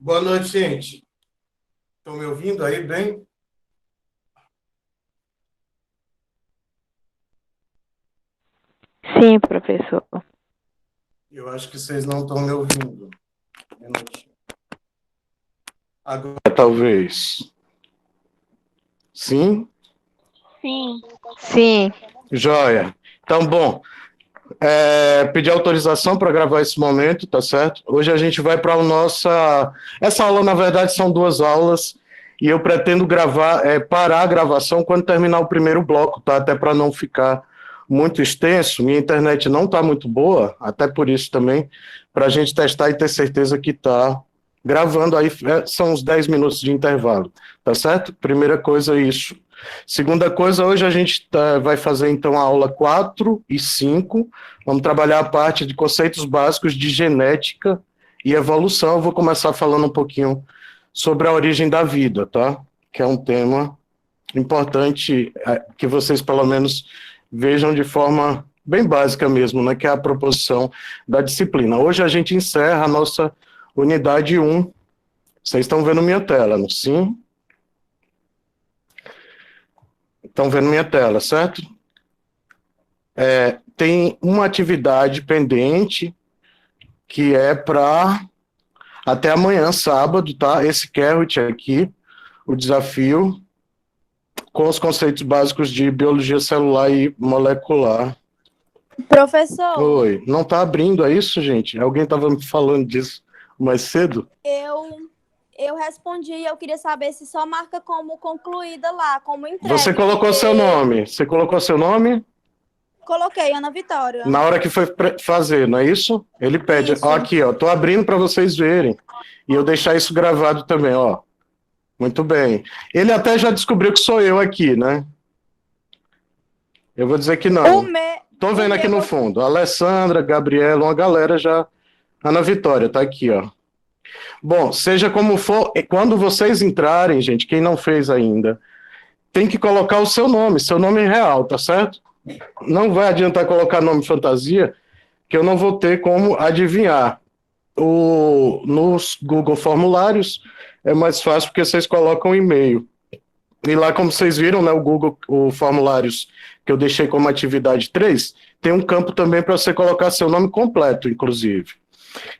Boa noite, gente. Estão me ouvindo aí bem? Sim, professor. Eu acho que vocês não estão me ouvindo. Um minutinho. Agora, talvez. Sim? Sim. Sim. Joia. Então, bom, pedir autorização para gravar esse momento, tá certo? Hoje a gente vai para a nossa. Essa aula, na verdade, são duas aulas, e eu pretendo parar a gravação quando terminar o primeiro bloco, tá? Até para não ficar muito extenso. Minha internet não está muito boa, até por isso também, para a gente testar e ter certeza que está gravando aí. São uns 10 minutos de intervalo, tá certo? Primeira coisa, isso. Segunda coisa, hoje a gente vai fazer então a aula 4 e 5. Vamos trabalhar a parte de conceitos básicos de genética e evolução. Eu vou começar falando um pouquinho sobre a origem da vida, tá? Que é um tema importante que vocês pelo menos vejam de forma bem básica mesmo, né? Que é a proposição da disciplina. Hoje a gente encerra a nossa unidade 1. Vocês estão vendo minha tela, não? Sim? Estão vendo minha tela, certo? Tem uma atividade pendente que é para até amanhã, sábado, tá? Esse Kahoot aqui, o desafio com os conceitos básicos de biologia celular e molecular. Professor, Oi, não tá abrindo, é isso, gente? Alguém estava me falando disso mais cedo? eu respondi e eu queria saber se só marca como concluída lá, como Você entregue, colocou seu porque nome. Você colocou seu nome coloquei Ana Vitória. na hora que foi fazer, não é isso? Ele pede, ó, Isso. aqui, ó, tô abrindo para vocês verem. E eu deixar isso gravado também, ó. Muito bem. Ele até já descobriu que sou eu aqui, né? Eu vou dizer que O, não. me, Tô o vendo aqui no meu, fundo. Alessandra, Gabriela, uma galera já. Ana Vitória, tá aqui, ó. Bom, seja como for, quando vocês entrarem, gente, quem não fez ainda, tem que colocar o seu nome real, tá certo? Não vai adiantar colocar nome fantasia, que eu não vou ter como adivinhar. Nos Google Formulários é mais fácil porque vocês colocam e-mail. E lá, como vocês viram, né, o Google, o Formulários que eu deixei como atividade 3 tem um campo também para você colocar seu nome completo, inclusive.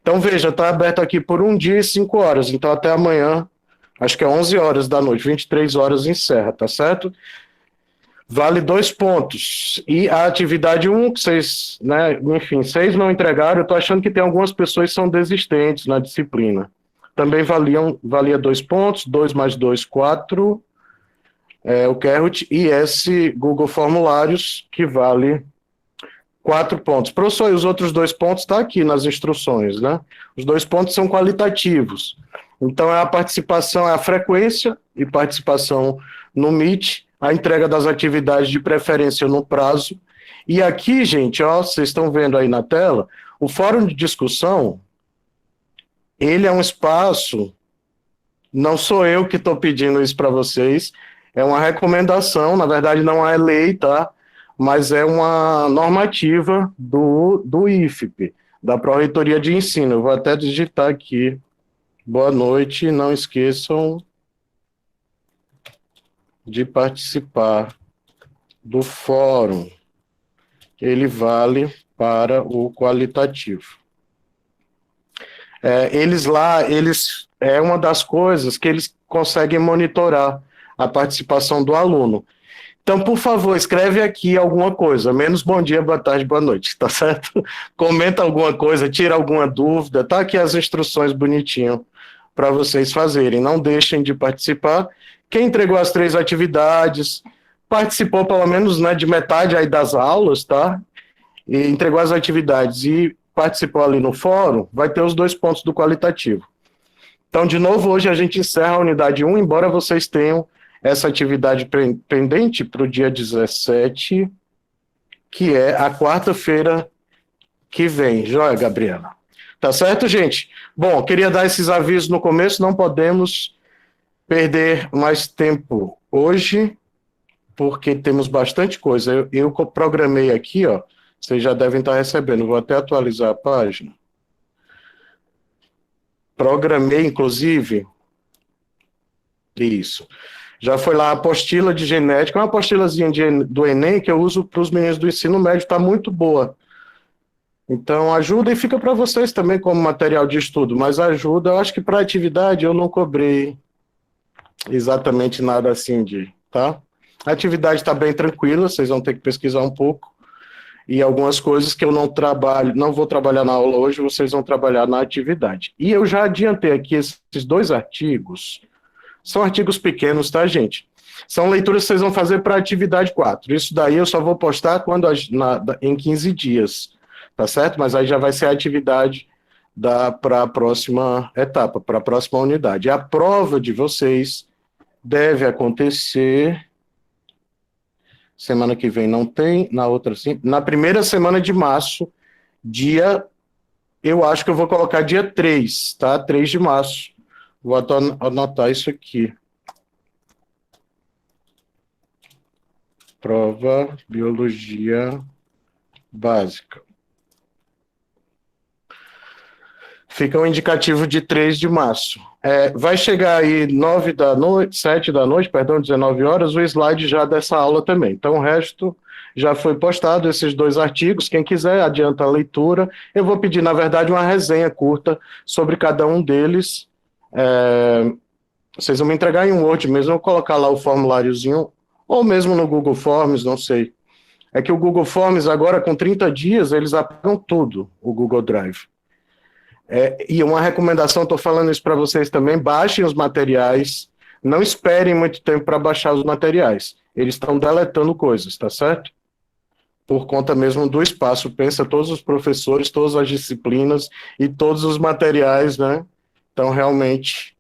Então, veja, está aberto aqui por um dia e 5 horas. Então, até amanhã, acho que é 11 horas da noite, 23 horas encerra, tá certo? Vale 2 pontos. E a atividade 1, que vocês, né, enfim, vocês não entregaram, eu estou achando que tem algumas pessoas que são desistentes na disciplina. Também valia 2 pontos, 2 mais 2, 4. O Kahoot e esse Google Formulários, que vale 4 pontos. Professor, e os outros 2 pontos estão aqui nas instruções, né? Os 2 pontos são qualitativos. Então, é a participação, é a frequência e participação no Meet, a entrega das atividades de preferência no prazo. E aqui, gente, ó, vocês estão vendo aí na tela, o fórum de discussão, ele é um espaço, não sou eu que estou pedindo isso para vocês, é uma recomendação, na verdade não é lei, tá? Mas é uma normativa do IFP, da Pró-Reitoria de Ensino. Eu vou até digitar aqui. Boa noite, não esqueçam de participar do fórum. Ele vale para o qualitativo. Eles é uma das coisas que eles conseguem monitorar a participação do aluno. Então, por favor, escreve aqui alguma coisa, menos bom dia, boa tarde, boa noite, tá certo? Comenta alguma coisa, tira alguma dúvida, tá aqui as instruções bonitinho para vocês fazerem. Não deixem de participar. Quem entregou as 3 atividades, participou pelo menos, né, de metade aí das aulas, tá? E entregou as atividades e participou ali no fórum, vai ter os 2 pontos do qualitativo. Então, de novo, hoje a gente encerra a unidade 1, embora vocês tenham essa atividade pendente para o dia 17, que é a quarta-feira que vem. Joia, Gabriela? Tá certo, gente? Bom, queria dar esses avisos no começo, não podemos perder mais tempo hoje, porque temos bastante coisa. Eu programei aqui, ó, vocês já devem estar recebendo, vou até atualizar a página. Programei, inclusive, isso. Já foi lá a apostila de genética, uma apostilazinha do Enem que eu uso para os meninos do ensino médio, está muito boa. Então, ajuda e fica para vocês também como material de estudo, mas ajuda, eu acho que para atividade eu não cobrei exatamente nada assim tá? A atividade está bem tranquila, vocês vão ter que pesquisar um pouco, e algumas coisas que eu não vou trabalhar na aula hoje, vocês vão trabalhar na atividade. E eu já adiantei aqui esses 2 artigos, são artigos pequenos, tá, gente? São leituras que vocês vão fazer para a atividade 4. Isso daí eu só vou postar em 15 dias, tá certo? Mas aí já vai ser a atividade para a próxima etapa, para a próxima unidade. A prova de vocês deve acontecer semana que vem, não tem, na outra sim, na primeira semana de março, eu acho que eu vou colocar dia 3, tá? 3 de março. Vou anotar isso aqui. Prova Biologia Básica. Fica um indicativo de 3 de março. Vai chegar aí 7 da noite, 19 horas, o slide já dessa aula também. Então, o resto já foi postado, esses 2 artigos. Quem quiser, adianta a leitura. Eu vou pedir, na verdade, uma resenha curta sobre cada um deles. Vocês vão me entregar em um Word mesmo, eu vou colocar lá o formuláriozinho, ou mesmo no Google Forms, não sei. É que o Google Forms, agora, com 30 dias, eles apagam tudo, o Google Drive. E uma recomendação, estou falando isso para vocês também, baixem os materiais, não esperem muito tempo para baixar os materiais. Eles estão deletando coisas, tá certo? Por conta mesmo do espaço. Pensa todos os professores, todas as disciplinas e todos os materiais, né? Então, realmente,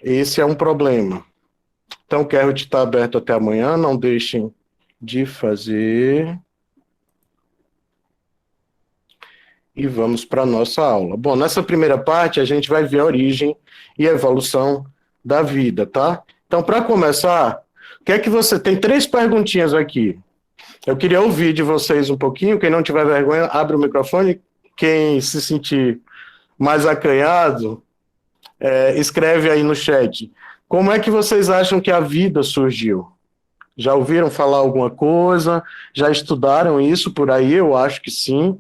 esse é um problema. Então, o Kahoot está aberto até amanhã, não deixem de fazer. E vamos para a nossa aula. Bom, nessa primeira parte, a gente vai ver a origem e a evolução da vida, tá? Então, para começar, o que é que você... Tem 3 perguntinhas aqui. Eu queria ouvir de vocês um pouquinho. Quem não tiver vergonha, abre o microfone. Quem se sentir mais acanhado, escreve aí no chat. Como é que vocês acham que a vida surgiu? Já ouviram falar alguma coisa? Já estudaram isso por aí? Eu acho que sim.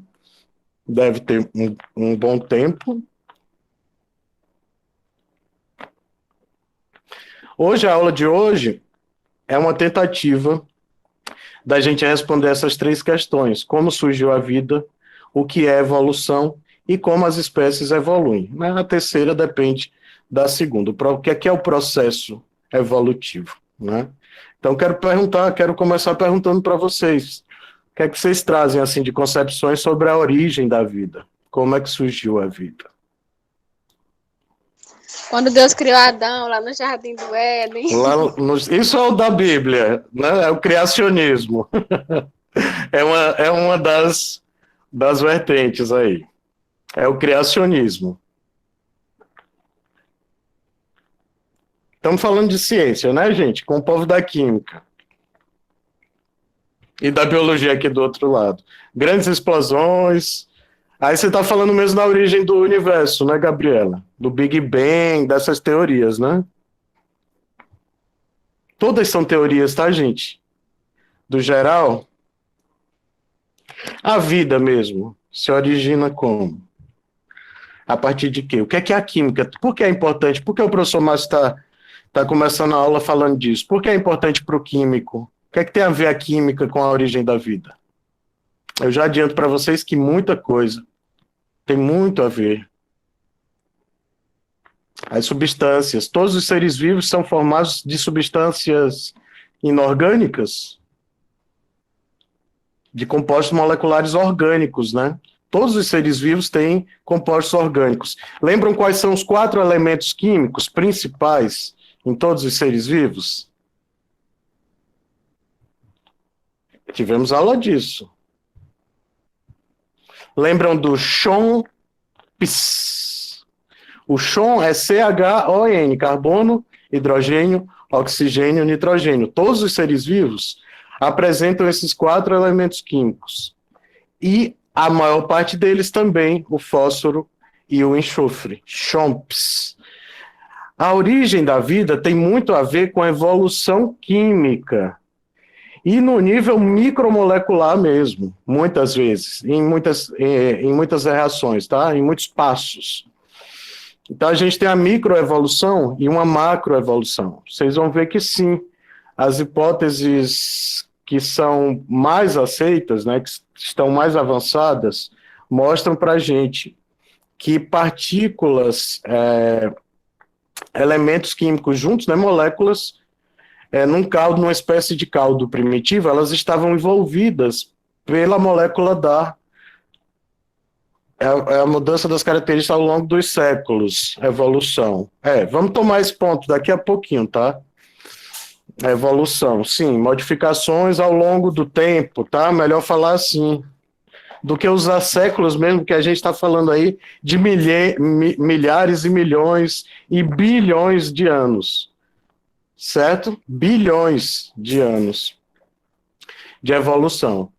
Deve ter um bom tempo. Hoje, a aula de hoje é uma tentativa da gente responder essas 3 questões. Como surgiu a vida, o que é evolução e como as espécies evoluem. A terceira depende da segunda. O que é o processo evolutivo, né? Então, quero começar perguntando para vocês. O que é que vocês trazem assim de concepções sobre a origem da vida? Como é que surgiu a vida? Quando Deus criou Adão, lá no Jardim do Éden. Isso é o da Bíblia, né? É o criacionismo. É uma das vertentes aí. É o criacionismo. Estamos falando de ciência, né, gente? Com o povo da química. E da biologia aqui do outro lado. Grandes explosões. Aí você está falando mesmo da origem do universo, né, Gabriela? Do Big Bang, dessas teorias, né? Todas são teorias, tá, gente? Do geral. A vida mesmo se origina como? A partir de quê? O que é a química? Por que é importante? Por que o professor Márcio está começando a aula falando disso? Por que é importante para o químico? O que é que tem a ver a química com a origem da vida? Eu já adianto para vocês que muita coisa tem muito a ver. As substâncias, todos os seres vivos são formados de substâncias inorgânicas, de compostos moleculares orgânicos, né? Todos os seres vivos têm compostos orgânicos. Lembram quais são os 4 elementos químicos principais em todos os seres vivos? Tivemos aula disso. Lembram do CHON? O CHON é CHON, carbono, hidrogênio, oxigênio, nitrogênio. Todos os seres vivos apresentam esses 4 elementos químicos. E a maior parte deles também, o fósforo e o enxofre, CHOMPs. A origem da vida tem muito a ver com a evolução química e no nível micromolecular mesmo, muitas vezes, em muitas reações, tá? Em muitos passos. Então, a gente tem a microevolução e uma macroevolução. Vocês vão ver que sim, as hipóteses que são mais aceitas, né, que estão mais avançadas, mostram para a gente que partículas, elementos químicos juntos, né, moléculas, num caldo, numa espécie de caldo primitivo, elas estavam envolvidas pela molécula da a mudança das características ao longo dos séculos, evolução. Vamos tomar esse ponto daqui a pouquinho, tá? Evolução, sim, modificações ao longo do tempo, tá? Melhor falar assim, do que usar séculos mesmo, que a gente está falando aí de milhares e milhões e bilhões de anos, certo? Bilhões de anos de evolução,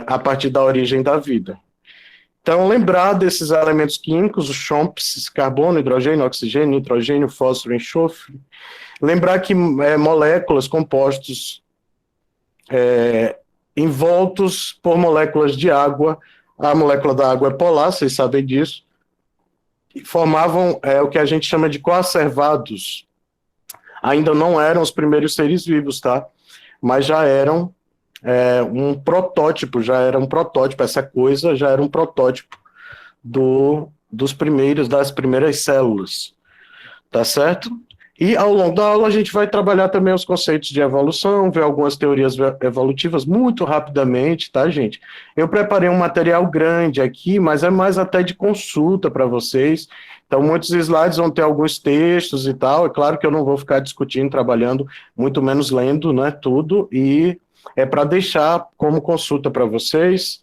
a partir da origem da vida. Então, lembrar desses elementos químicos, os CHOMPs, carbono, hidrogênio, oxigênio, nitrogênio, fósforo, enxofre. Lembrar que moléculas, compostos envoltos por moléculas de água, a molécula da água é polar, vocês sabem disso, e formavam o que a gente chama de coacervados. Ainda não eram os primeiros seres vivos, tá? Mas já eram um protótipo, essa coisa já era um protótipo das primeiras células, tá certo? E ao longo da aula a gente vai trabalhar também os conceitos de evolução, ver algumas teorias evolutivas muito rapidamente, tá, gente? Eu preparei um material grande aqui, mas é mais até de consulta para vocês, então muitos slides vão ter alguns textos e tal, é claro que eu não vou ficar discutindo, trabalhando, muito menos lendo, né, tudo, e é para deixar como consulta para vocês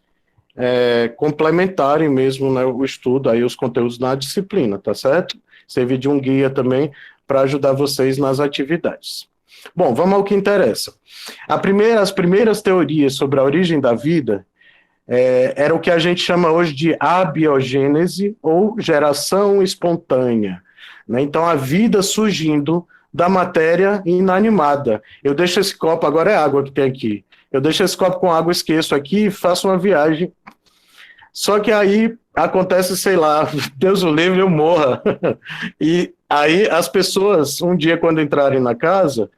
complementarem mesmo, né, o estudo, aí os conteúdos na disciplina, tá certo? Servir de um guia também para ajudar vocês nas atividades. Bom, vamos ao que interessa. As primeiras teorias sobre a origem da vida era o que a gente chama hoje de abiogênese ou geração espontânea, né? Então, a vida surgindo da matéria inanimada. Eu deixo esse copo, agora é água que tem aqui. Eu deixo esse copo com água, esqueço aqui e faço uma viagem. Só que aí acontece, sei lá, Deus o livre, eu morra. E aí as pessoas, um dia quando entrarem na casa,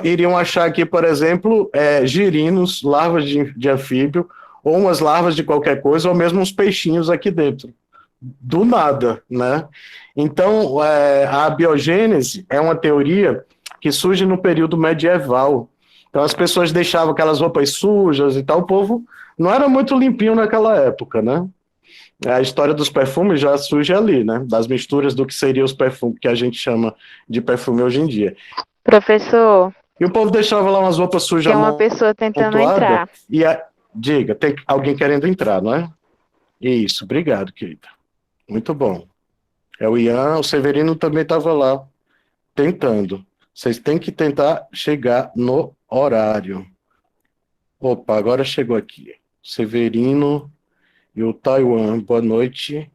iriam achar aqui, por exemplo, girinos, larvas de anfíbio, ou umas larvas de qualquer coisa, ou mesmo uns peixinhos aqui dentro. Do nada, né? Então, a abiogênese é uma teoria que surge no período medieval. Então, as pessoas deixavam aquelas roupas sujas e tal, o povo não era muito limpinho naquela época, né? A história dos perfumes já surge ali, né? Das misturas do que seriam os perfumes, que a gente chama de perfume hoje em dia. Professor, E o povo deixava lá umas roupas sujas tem uma pessoa tentando amontoadas, entrar. diga, tem alguém querendo entrar, não é? Isso, obrigado, querida. Muito bom. O Ian, o Severino também estava lá, tentando. Vocês têm que tentar chegar no horário. Opa, agora chegou aqui. Severino e o Taiwan, boa noite.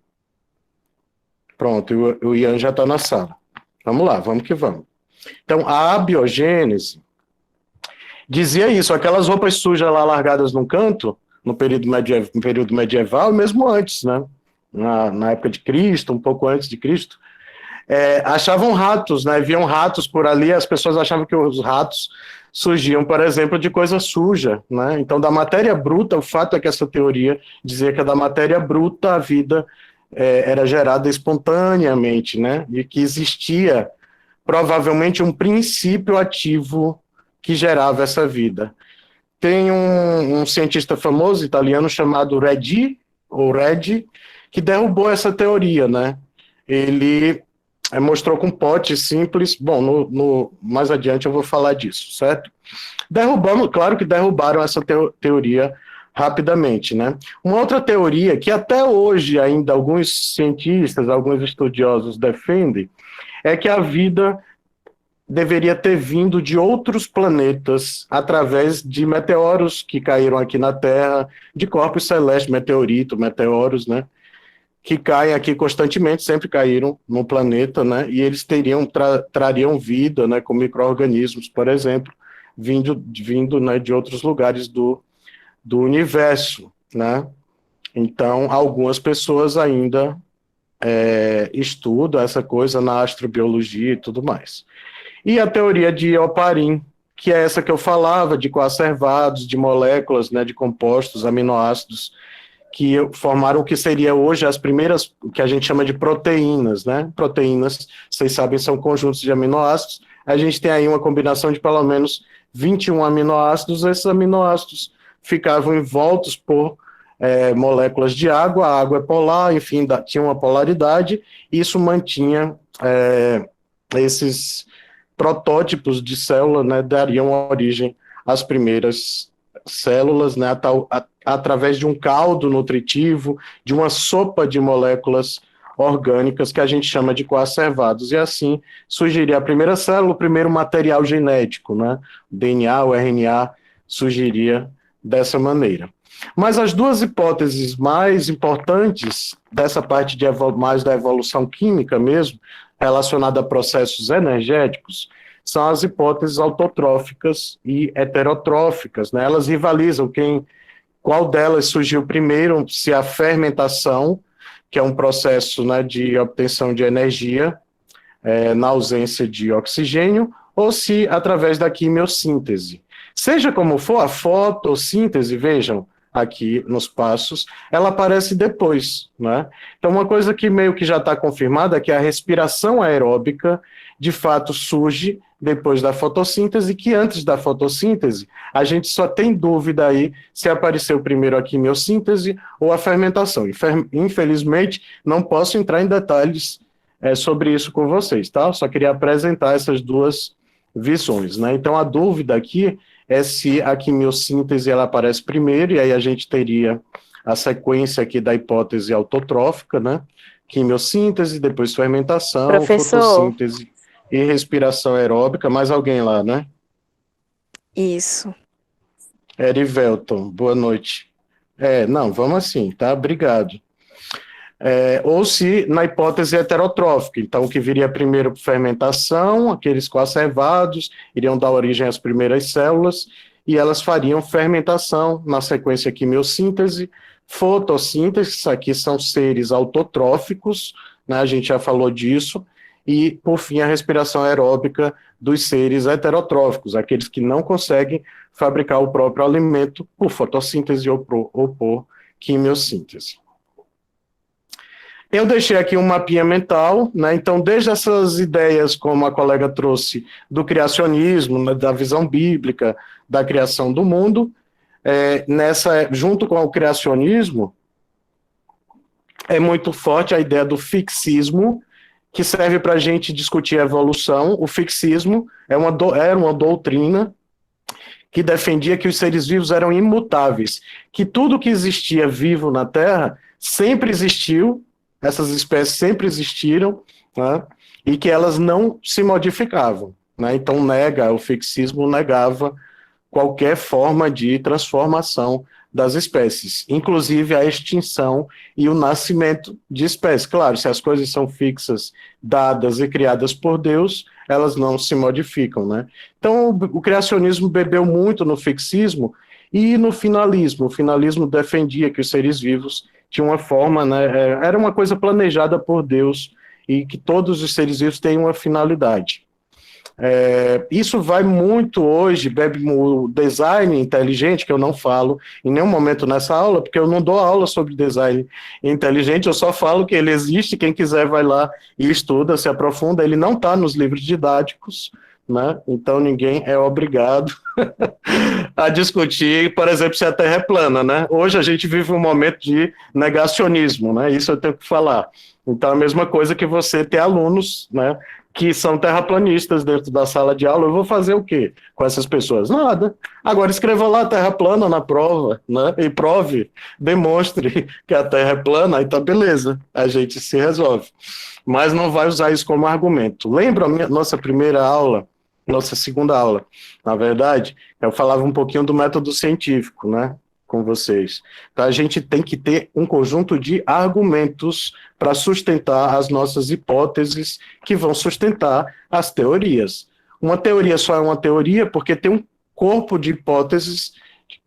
Pronto, o Ian já está na sala. Vamos lá, vamos que vamos. Então, a abiogênese dizia isso, aquelas roupas sujas lá largadas num canto, no período medieval, mesmo antes, né? Na época de Cristo, um pouco antes de Cristo, achavam ratos, né? Viam ratos por ali, as pessoas achavam que os ratos surgiam, por exemplo, de coisa suja, né? Então, da matéria bruta, o fato é que essa teoria dizia que da matéria bruta a vida era gerada espontaneamente, né? E que existia provavelmente um princípio ativo que gerava essa vida. Tem um cientista famoso italiano chamado Redi, que derrubou essa teoria, né? Ele mostrou com pote simples, bom, mais adiante eu vou falar disso, certo? Claro que derrubaram essa teoria rapidamente, né? Uma outra teoria que até hoje ainda alguns cientistas, alguns estudiosos defendem, é que a vida deveria ter vindo de outros planetas através de meteoros que caíram aqui na Terra, de corpos celestes, meteoros, né? que caem aqui constantemente, sempre caíram no planeta, né? E eles trariam vida, né? Com micro-organismos, por exemplo, vindo né, de outros lugares do universo, né? Então, algumas pessoas ainda estudam essa coisa na astrobiologia e tudo mais. E a teoria de Ioparin, que é essa que eu falava, de coacervados, de moléculas, né, de compostos, aminoácidos, que formaram o que seria hoje as primeiras, o que a gente chama de proteínas, né? Proteínas, vocês sabem, são conjuntos de aminoácidos. A gente tem aí uma combinação de pelo menos 21 aminoácidos. Esses aminoácidos ficavam envoltos por moléculas de água, a água é polar, enfim, tinha uma polaridade, e isso mantinha esses protótipos de célula, né, dariam origem às primeiras células, né, através de um caldo nutritivo, de uma sopa de moléculas orgânicas que a gente chama de coacervados, e assim surgiria a primeira célula, o primeiro material genético, né, o DNA, o RNA, surgiria dessa maneira. Mas as duas hipóteses mais importantes dessa parte mais da evolução química mesmo, relacionada a processos energéticos, são as hipóteses autotróficas e heterotróficas, né? Elas rivalizam qual delas surgiu primeiro, se a fermentação, que é um processo, né, de obtenção de energia na ausência de oxigênio, ou se através da quimiossíntese. Seja como for, a fotossíntese, vejam, aqui nos passos, ela aparece depois, né? Então, uma coisa que meio que já está confirmada é que a respiração aeróbica, de fato, surge depois da fotossíntese, que antes da fotossíntese, a gente só tem dúvida aí se apareceu primeiro a quimiossíntese ou a fermentação. Infelizmente, não posso entrar em detalhes sobre isso com vocês, tá? Só queria apresentar essas duas visões, né? Então, a dúvida aqui é se a quimiossíntese ela aparece primeiro, e aí a gente teria a sequência aqui da hipótese autotrófica, né? Quimiossíntese, depois fermentação, Professor. fotossíntese e respiração aeróbica. Mais alguém lá, né? Isso. Erivelton, boa noite. Não, vamos assim, tá? Obrigado. Ou se na hipótese heterotrófica, então o que viria primeiro fermentação, aqueles coacervados iriam dar origem às primeiras células, e elas fariam fermentação, na sequência quimiossíntese, fotossíntese, isso aqui são seres autotróficos, né, a gente já falou disso, e por fim a respiração aeróbica dos seres heterotróficos, aqueles que não conseguem fabricar o próprio alimento por fotossíntese ou por quimiossíntese. Eu deixei aqui um mapinha mental, né? Então, desde essas ideias, como a colega trouxe, do criacionismo, né, da visão bíblica, da criação do mundo, junto com o criacionismo, é muito forte a ideia do fixismo, que serve para a gente discutir a evolução. O fixismo era uma doutrina que defendia que os seres vivos eram imutáveis, que tudo que existia vivo na Terra sempre existiu, essas espécies sempre existiram, né, e que elas não se modificavam, né? Então o fixismo negava qualquer forma de transformação das espécies, inclusive a extinção e o nascimento de espécies. Claro, se as coisas são fixas, dadas e criadas por Deus, elas não se modificam, né? Então o criacionismo bebeu muito no fixismo e no finalismo. O finalismo defendia que os seres vivos tinham uma forma, né, era uma coisa planejada por Deus e que todos os seres vivos têm uma finalidade. Isso vai muito hoje, bebe o design inteligente, que eu não falo em nenhum momento nessa aula, porque eu não dou aula sobre design inteligente, eu só falo que ele existe, quem quiser vai lá e estuda, se aprofunda, ele não está nos livros didáticos, né? Então ninguém é obrigado a discutir, por exemplo, se a Terra é plana, né? Hoje a gente vive um momento de negacionismo, né? Isso eu tenho que falar. Então, a mesma coisa que você ter alunos, né, que são terraplanistas dentro da sala de aula, eu vou fazer o quê com essas pessoas? Nada. Agora escreva lá Terra plana na prova, né, e prove, demonstre que a Terra é plana, aí tá beleza, a gente se resolve. Mas não vai usar isso como argumento. Lembra a nossa primeira aula, nossa segunda aula, na verdade, eu falava um pouquinho do método científico, né? com vocês. Então, a gente tem que ter um conjunto de argumentos para sustentar as nossas hipóteses, que vão sustentar as teorias. Uma teoria só é uma teoria porque tem um corpo de hipóteses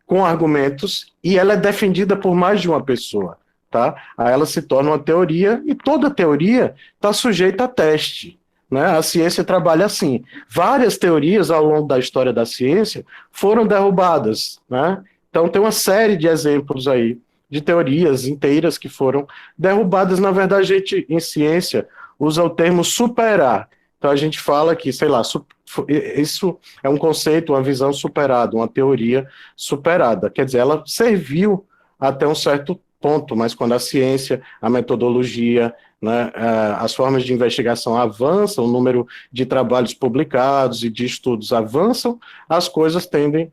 com argumentos e ela é defendida por mais de uma pessoa, tá? Aí ela se torna uma teoria e toda teoria está sujeita a teste, né? A ciência trabalha assim. Várias teorias ao longo da história da ciência foram derrubadas, né? Então tem uma série de exemplos aí de teorias inteiras que foram derrubadas. Na verdade, a gente em ciência usa o termo superar. Então a gente fala que, sei lá, isso é um conceito, uma visão superada, uma teoria superada. Quer dizer, ela serviu até um certo ponto, mas quando a ciência, a metodologia, né, as formas de investigação avançam, o número de trabalhos publicados e de estudos avançam, as coisas tendem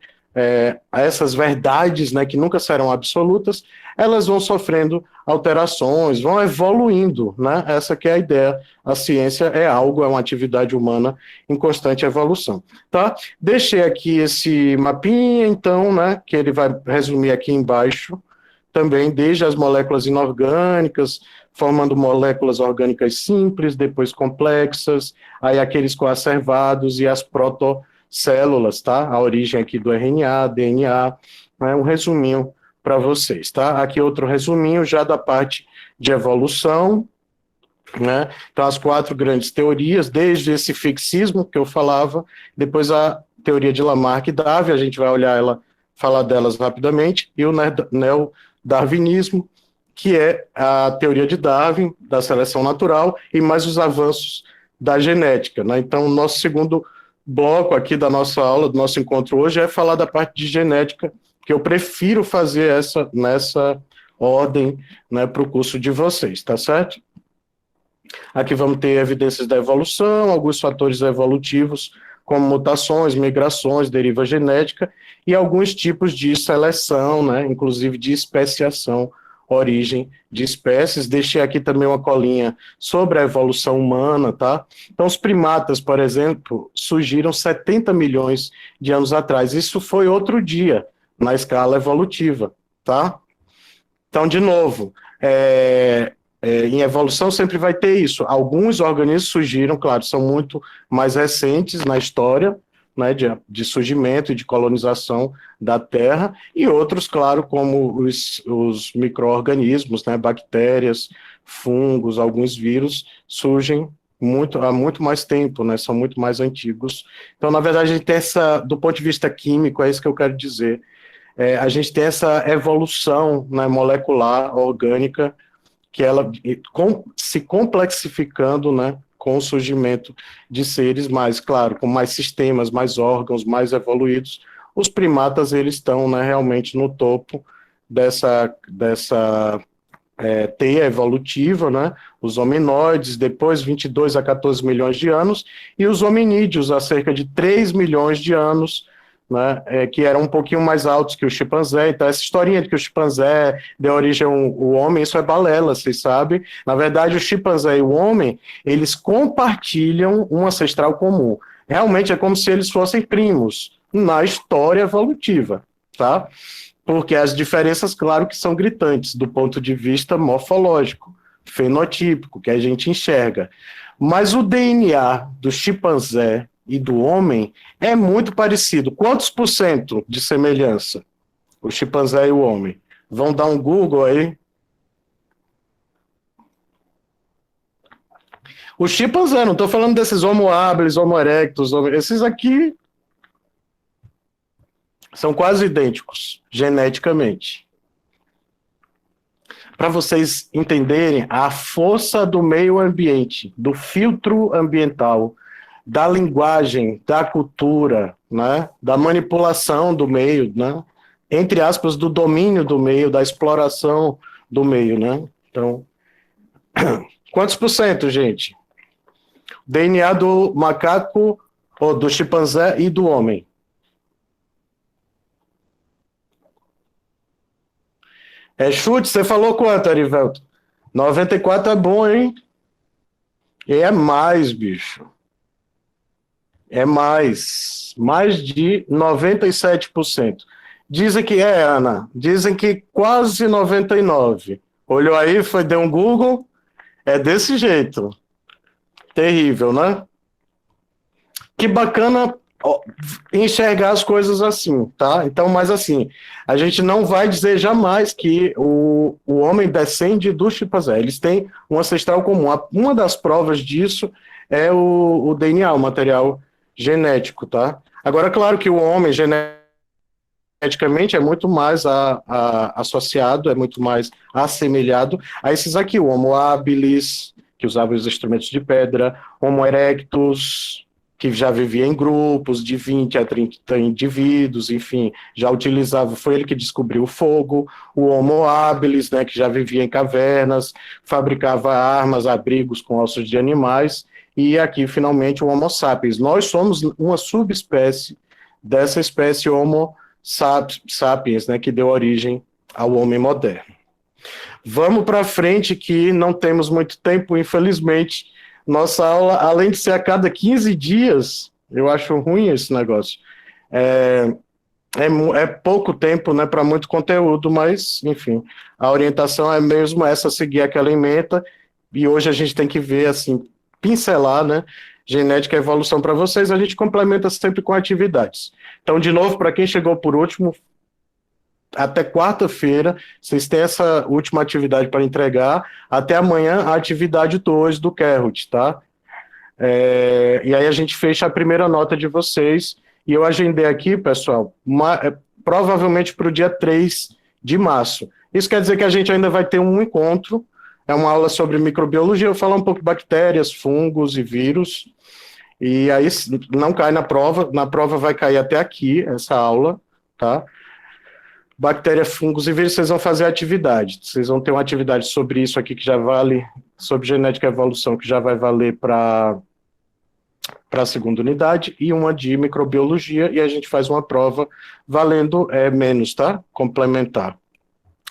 a essas verdades, né, que nunca serão absolutas, elas vão sofrendo alterações, vão evoluindo, né? Essa que é a ideia. A ciência é algo, é uma atividade humana em constante evolução, tá? Deixei aqui esse mapinha, então, né, que ele vai resumir aqui embaixo, também desde as moléculas inorgânicas, formando moléculas orgânicas simples, depois complexas, aí aqueles coacervados e as protocélulas, tá? A origem aqui do RNA, DNA, né? Um resuminho para vocês, tá? Aqui outro resuminho já da parte de evolução, né? Então as 4 grandes teorias, desde esse fixismo que eu falava, depois a teoria de Lamarck e Darwin, a gente vai olhar ela, falar delas rapidamente, e o neodarwinismo, que é a teoria de Darwin, da seleção natural, e mais os avanços da genética, né? Então o nosso segundo bloco aqui da nossa aula, do nosso encontro hoje, é falar da parte de genética, que eu prefiro fazer nessa ordem, né, para o curso de vocês, tá certo? Aqui vamos ter evidências da evolução, alguns fatores evolutivos, como mutações, migrações, deriva genética, e alguns tipos de seleção, né, inclusive de especiação, origem de espécies. Deixei aqui também uma colinha sobre a evolução humana, tá? Então, os primatas, por exemplo, surgiram 70 milhões de anos atrás. Isso foi outro dia, na escala evolutiva, tá? Então, de novo, em evolução sempre vai ter isso. Alguns organismos surgiram, claro, são muito mais recentes na história, né, de surgimento e de colonização da Terra, e outros, claro, como os micro-organismos, né, bactérias, fungos, alguns vírus, surgem há muito mais tempo, né, são muito mais antigos. Então, na verdade, a gente tem do ponto de vista químico, é isso que eu quero dizer, a gente tem essa evolução, né, molecular, orgânica, que ela se complexificando, né, com o surgimento de seres mais, claro, com mais sistemas, mais órgãos, mais evoluídos. Os primatas, eles estão, né, realmente no topo dessa teia evolutiva, né, os hominoides, depois 22 a 14 milhões de anos, e os hominídeos, há cerca de 3 milhões de anos, né, que eram um pouquinho mais altos que o chimpanzé. Então, essa historinha de que o chimpanzé deu origem ao homem, isso é balela, vocês sabem. Na verdade, o chimpanzé e o homem, eles compartilham um ancestral comum. Realmente é como se eles fossem primos na história evolutiva, tá? Porque as diferenças, claro, que são gritantes do ponto de vista morfológico, fenotípico, que a gente enxerga. Mas o DNA do chimpanzé e do homem é muito parecido. Quantos por cento de semelhança? O chimpanzé e o homem. Vão dar um Google aí. O chimpanzé, não estou falando desses Homo habilis, Homo erectus, esses aqui são quase idênticos, geneticamente. Para vocês entenderem a força do meio ambiente, do filtro ambiental, da linguagem, da cultura, né, da manipulação do meio, né, entre aspas, do domínio do meio, da exploração do meio, né? Então, quantos por cento, gente? DNA do macaco, ou do chimpanzé e do homem. Chute, você falou quanto, Arivelto? 94 é bom, hein? E é mais, bicho. É mais de 97%. Dizem que Ana. Dizem que quase 99. Olhou aí, foi, deu um Google. É desse jeito. Terrível, né? Que bacana ó, enxergar as coisas assim, tá? Então, mas assim, a gente não vai dizer jamais que o homem descende dos chimpanzés. Eles têm um ancestral comum. Uma das provas disso é o DNA, o material genético, tá? Agora, claro que o homem geneticamente é muito mais associado, é muito mais assemelhado a esses aqui, o Homo habilis, que usava os instrumentos de pedra, Homo erectus, que já vivia em grupos de 20 a 30 indivíduos, enfim, já utilizava, foi ele que descobriu o fogo, o Homo habilis, né, que já vivia em cavernas, fabricava armas, abrigos com ossos de animais, e aqui, finalmente, o Homo sapiens. Nós somos uma subespécie dessa espécie Homo sapiens, né, que deu origem ao homem moderno. Vamos para frente, que não temos muito tempo, infelizmente. Nossa aula, além de ser a cada 15 dias, eu acho ruim esse negócio. É pouco tempo, né, para muito conteúdo, mas, enfim, a orientação é mesmo essa, seguir aquela ementa, e hoje a gente tem que ver, assim, pincelar, né, genética e evolução para vocês, a gente complementa sempre com atividades. Então, de novo, para quem chegou por último, até quarta-feira, vocês têm essa última atividade para entregar, até amanhã a atividade 2 do Kahoot, tá? E aí a gente fecha a primeira nota de vocês, e eu agendei aqui, pessoal, provavelmente para o dia 3 de março. Isso quer dizer que a gente ainda vai ter um encontro, é uma aula sobre microbiologia, eu vou falar um pouco de bactérias, fungos e vírus, e aí não cai na prova vai cair até aqui, essa aula, tá? Bactéria, fungos e vírus, vocês vão fazer atividade. Vocês vão ter uma atividade sobre isso aqui que já vale, sobre genética e evolução, que já vai valer para a segunda unidade, e uma de microbiologia, e a gente faz uma prova valendo menos, tá? Complementar.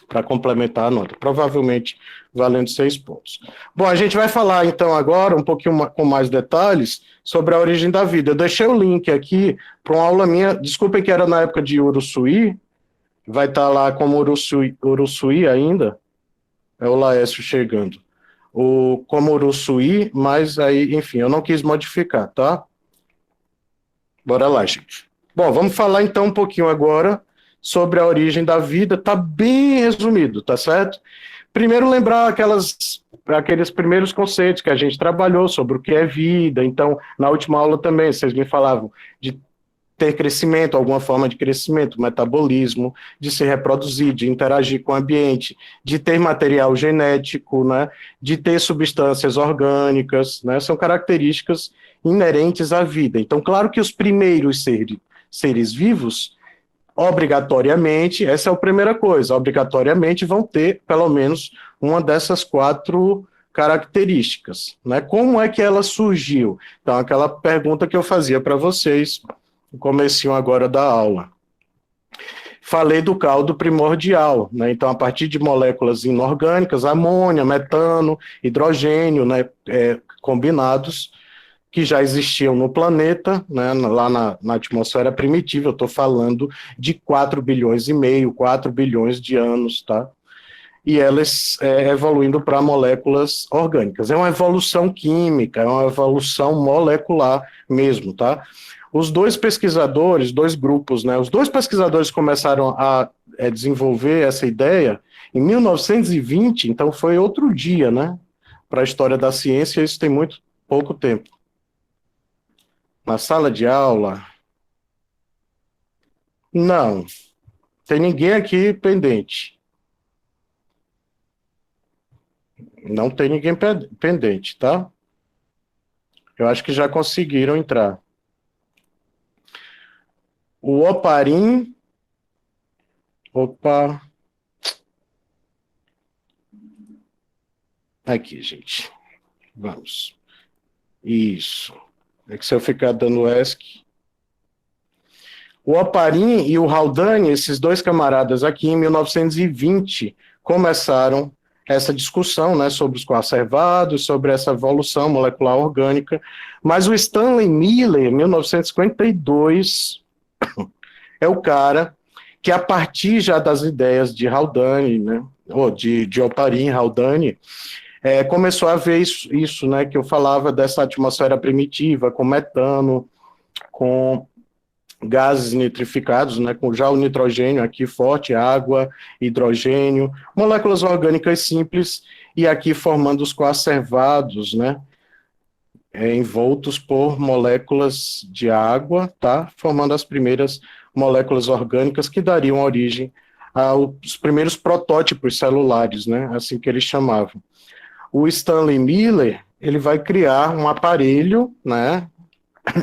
Para complementar a nota. Provavelmente valendo 6 pontos. Bom, a gente vai falar então agora um pouquinho com mais detalhes sobre a origem da vida. Eu deixei o link aqui para uma aula minha, desculpem que era na época de Uruçuí, vai estar lá como Uruçuí ainda, é o Laércio chegando, como Uruçuí, mas aí, enfim, eu não quis modificar, tá? Bora lá, gente. Bom, vamos falar então um pouquinho agora sobre a origem da vida, tá bem resumido, tá certo? Primeiro lembrar aqueles primeiros conceitos que a gente trabalhou sobre o que é vida, então, na última aula também, vocês me falavam de ter crescimento, alguma forma de crescimento, metabolismo, de se reproduzir, de interagir com o ambiente, de ter material genético, né, de ter substâncias orgânicas, né, são características inerentes à vida. Então, claro que os primeiros seres vivos, obrigatoriamente, essa é a primeira coisa, obrigatoriamente vão ter pelo menos uma dessas 4 características, né? Como é que ela surgiu? Então, aquela pergunta que eu fazia para vocês no comecinho agora da aula. Falei do caldo primordial, né? Então, a partir de moléculas inorgânicas, amônia, metano, hidrogênio, né? Combinados, que já existiam no planeta, né? Lá na atmosfera primitiva, eu estou falando de 4 bilhões e meio, 4 bilhões de anos, tá? E elas evoluindo para moléculas orgânicas. É uma evolução química, é uma evolução molecular mesmo, tá? Os dois pesquisadores, 2 grupos, né? Os 2 pesquisadores começaram a desenvolver essa ideia em 1920, então foi outro dia, né? Para a história da ciência, isso tem muito pouco tempo. Na sala de aula, não, tem ninguém aqui pendente. Não tem ninguém pendente, tá? Eu acho que já conseguiram entrar. O Oparim. Opa. Aqui, gente. Vamos. Isso. É que se eu ficar dando ESC. O Oparim e o Haldane, esses 2 camaradas aqui, em 1920, começaram essa discussão, né, sobre os coacervados, sobre essa evolução molecular orgânica, mas o Stanley Miller, em 1952, é o cara que a partir já das ideias de Haldane, né, ou de Oparin Haldane, começou a ver isso, né, que eu falava dessa atmosfera primitiva, com metano, com gases nitrificados, né, com já o nitrogênio aqui forte, água, hidrogênio, moléculas orgânicas simples, e aqui formando os coacervados, né, envoltos por moléculas de água, tá, formando as primeiras moléculas orgânicas que dariam origem aos primeiros protótipos celulares, né, assim que eles chamavam. O Stanley Miller, ele vai criar um aparelho, né,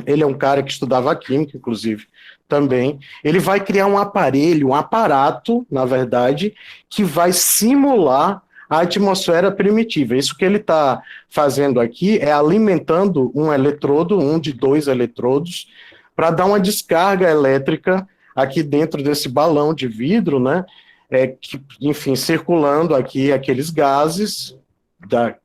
ele é um cara que estudava química, inclusive, também. Ele vai criar um aparelho, um aparato, na verdade, que vai simular a atmosfera primitiva. Isso que ele está fazendo aqui é alimentando um eletrodo, um de 2 eletrodos, para dar uma descarga elétrica aqui dentro desse balão de vidro, né? Enfim, circulando aqui aqueles gases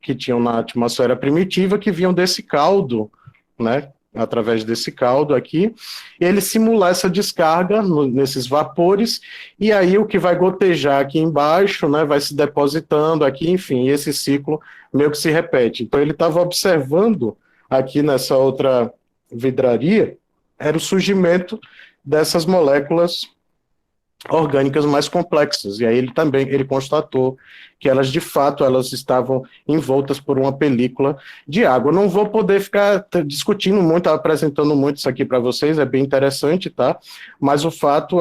que tinham na atmosfera primitiva, que vinham desse caldo, né? Através desse caldo aqui, e ele simular essa descarga nesses vapores, e aí o que vai gotejar aqui embaixo, né, vai se depositando aqui, enfim, e esse ciclo meio que se repete. Então ele estava observando aqui nessa outra vidraria, era o surgimento dessas moléculas orgânicas mais complexas, e aí ele constatou que elas, de fato, elas estavam envoltas por uma película de água. Eu não vou poder ficar discutindo muito, apresentando muito isso aqui para vocês, é bem interessante, tá? Mas o fato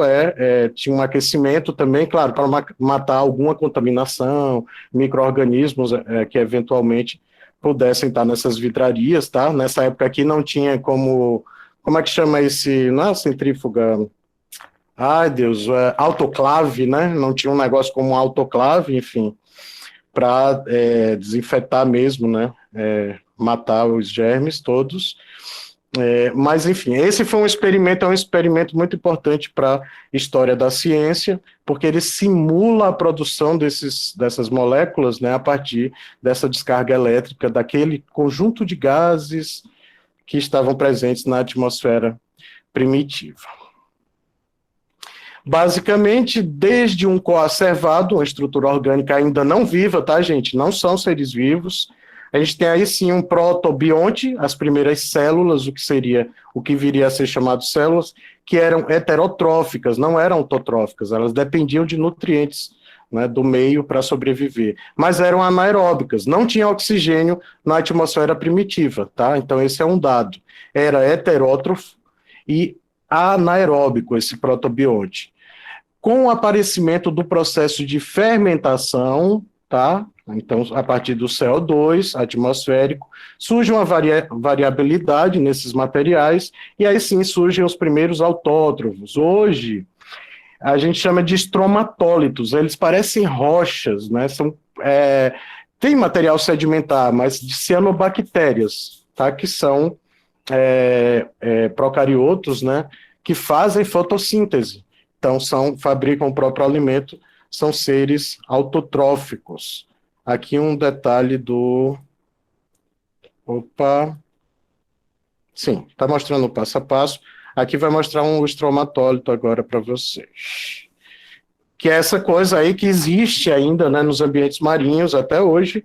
tinha um aquecimento também, claro, para matar alguma contaminação, micro-organismos que eventualmente pudessem estar nessas vidrarias, tá? Nessa época aqui não tinha como é que chama esse, não é centrífuga... Ai, Deus, autoclave, né? Não tinha um negócio como autoclave, enfim, para desinfetar mesmo, né? Matar os germes todos. Mas, enfim, esse foi um experimento muito importante para a história da ciência, porque ele simula a produção dessas moléculas, né? A partir dessa descarga elétrica, daquele conjunto de gases que estavam presentes na atmosfera primitiva. Basicamente, desde um coacervado, uma estrutura orgânica ainda não viva, tá, gente? Não são seres vivos. A gente tem aí, sim, um protobionte, as primeiras células, o que viria a ser chamado células, que eram heterotróficas, não eram autotróficas, elas dependiam de nutrientes, né, do meio para sobreviver, mas eram anaeróbicas, não tinha oxigênio na atmosfera primitiva, tá? Então esse é um dado. Era heterótrofo e anaeróbico esse protobionte. Com o aparecimento do processo de fermentação, tá? Então, a partir do CO2 atmosférico, surge uma variabilidade nesses materiais, e aí sim surgem os primeiros autótrofos. Hoje, a gente chama de estromatólitos, eles parecem rochas, né? Tem material sedimentar, mas de cianobactérias, tá? Que são procariotos, né? Que fazem fotossíntese. Então, fabricam o próprio alimento, são seres autotróficos. Aqui um detalhe do... Opa! Sim, está mostrando o passo a passo. Aqui vai mostrar um estromatólito agora para vocês. Que é essa coisa aí que existe ainda, né, nos ambientes marinhos até hoje,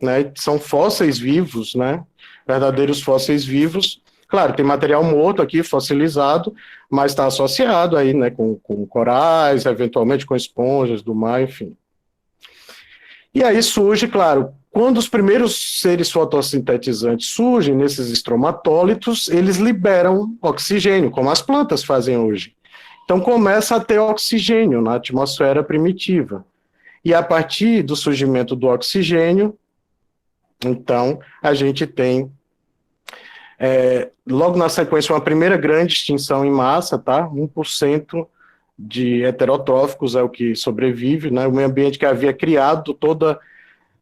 né? São fósseis vivos, né? Verdadeiros fósseis vivos. Claro, tem material morto aqui, fossilizado, mas está associado aí, né, com corais, eventualmente com esponjas do mar, enfim. E aí surge, claro, quando os primeiros seres fotossintetizantes surgem nesses estromatólitos, eles liberam oxigênio, como as plantas fazem hoje. Então começa a ter oxigênio na atmosfera primitiva. E a partir do surgimento do oxigênio, então, a gente tem... logo na sequência, uma primeira grande extinção em massa, tá? 1% de heterotróficos é o que sobrevive, né? O meio ambiente que havia criado toda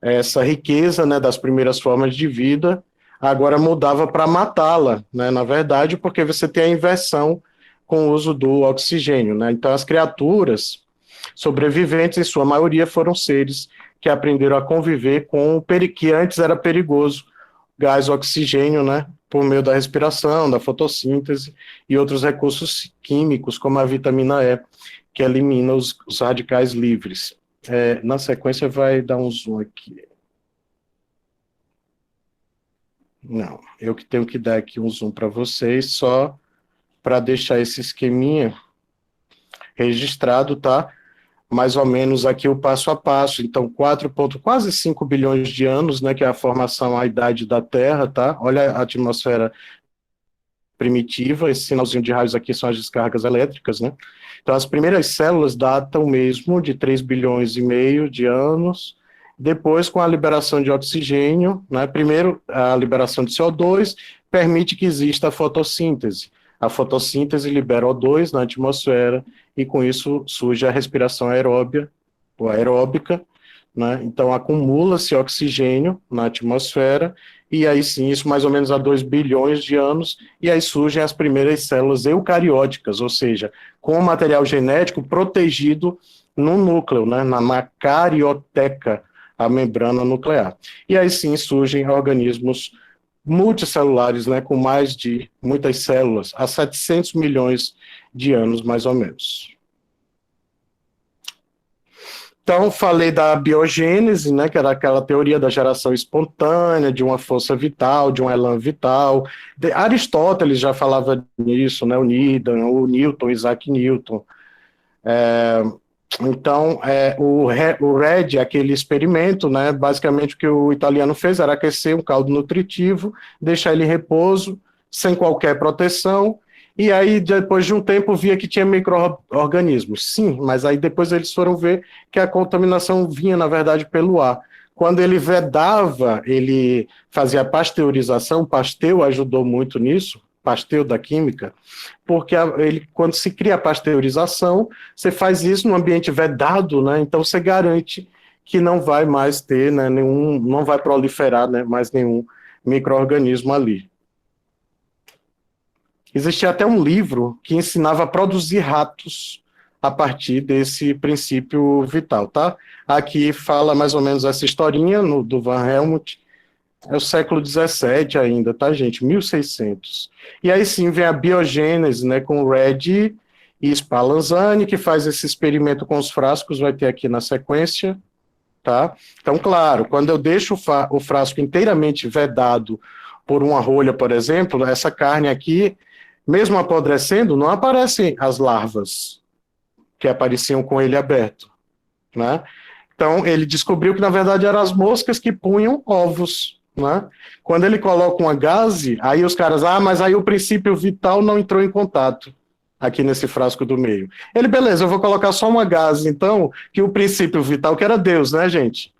essa riqueza, né, das primeiras formas de vida, agora mudava para matá-la, né? Na verdade, porque você tem a inversão com o uso do oxigênio, né? Então, as criaturas sobreviventes, em sua maioria, foram seres que aprenderam a conviver com o que antes era perigoso, gás oxigênio, né? por meio da respiração, da fotossíntese e outros recursos químicos, como a vitamina E, que elimina os radicais livres. Na sequência vai dar um zoom aqui. Não, eu que tenho que dar aqui um zoom para vocês, só para deixar esse esqueminha registrado, tá? Mais ou menos aqui o passo a passo. Então, quase 5 bilhões de anos, né, que é a formação, a idade da Terra, tá? Olha a atmosfera primitiva, esse sinalzinho de raios aqui são as descargas elétricas, né? Então, as primeiras células datam mesmo de 3 bilhões e meio de anos, depois com a liberação de oxigênio, né? Primeiro, a liberação de CO2 permite que exista a fotossíntese. A fotossíntese libera O2 na atmosfera e com isso surge a respiração aeróbia, ou aeróbica, né? Então acumula-se oxigênio na atmosfera e aí sim, isso mais ou menos há 2 bilhões de anos, e aí surgem as primeiras células eucarióticas, ou seja, com o material genético protegido no núcleo, né? Na carioteca, a membrana nuclear. E aí sim surgem organismos multicelulares, né, com mais de muitas células, há 700 milhões de anos, mais ou menos. Então, falei da biogênese, né, que era aquela teoria da geração espontânea, de uma força vital, de um elan vital. Aristóteles já falava nisso, né, o Newton, Isaac Newton. Então, o RED, aquele experimento, né, basicamente o que o italiano fez era aquecer um caldo nutritivo, deixar ele em repouso, sem qualquer proteção, e aí depois de um tempo via que tinha micro-organismos. Sim, mas aí depois eles foram ver que a contaminação vinha, na verdade, pelo ar. Quando ele vedava, ele fazia pasteurização, Pasteur ajudou muito nisso, Pasteur da química, porque quando se cria a pasteurização, você faz isso num ambiente vedado, né? Então você garante que não vai mais ter, né, não vai proliferar, né, mais nenhum micro-organismo ali. Existia até um livro que ensinava a produzir ratos a partir desse princípio vital, tá? Aqui fala mais ou menos essa historinha do Van Helmont. É o século XVII ainda, tá, gente? 1600. E aí sim vem a biogênese, né, com o Red e Spallanzani, que faz esse experimento com os frascos, vai ter aqui na sequência, tá? Então, claro, quando eu deixo o frasco inteiramente vedado por uma rolha, por exemplo, essa carne aqui, mesmo apodrecendo, não aparecem as larvas que apareciam com ele aberto, né? Então, ele descobriu que, na verdade, eram as moscas que punham ovos, né? Quando ele coloca uma gaze, aí os caras, mas aí o princípio vital não entrou em contato aqui nesse frasco do meio. Ele, beleza, eu vou colocar só uma gaze, então, que o princípio vital, que era Deus, né, gente?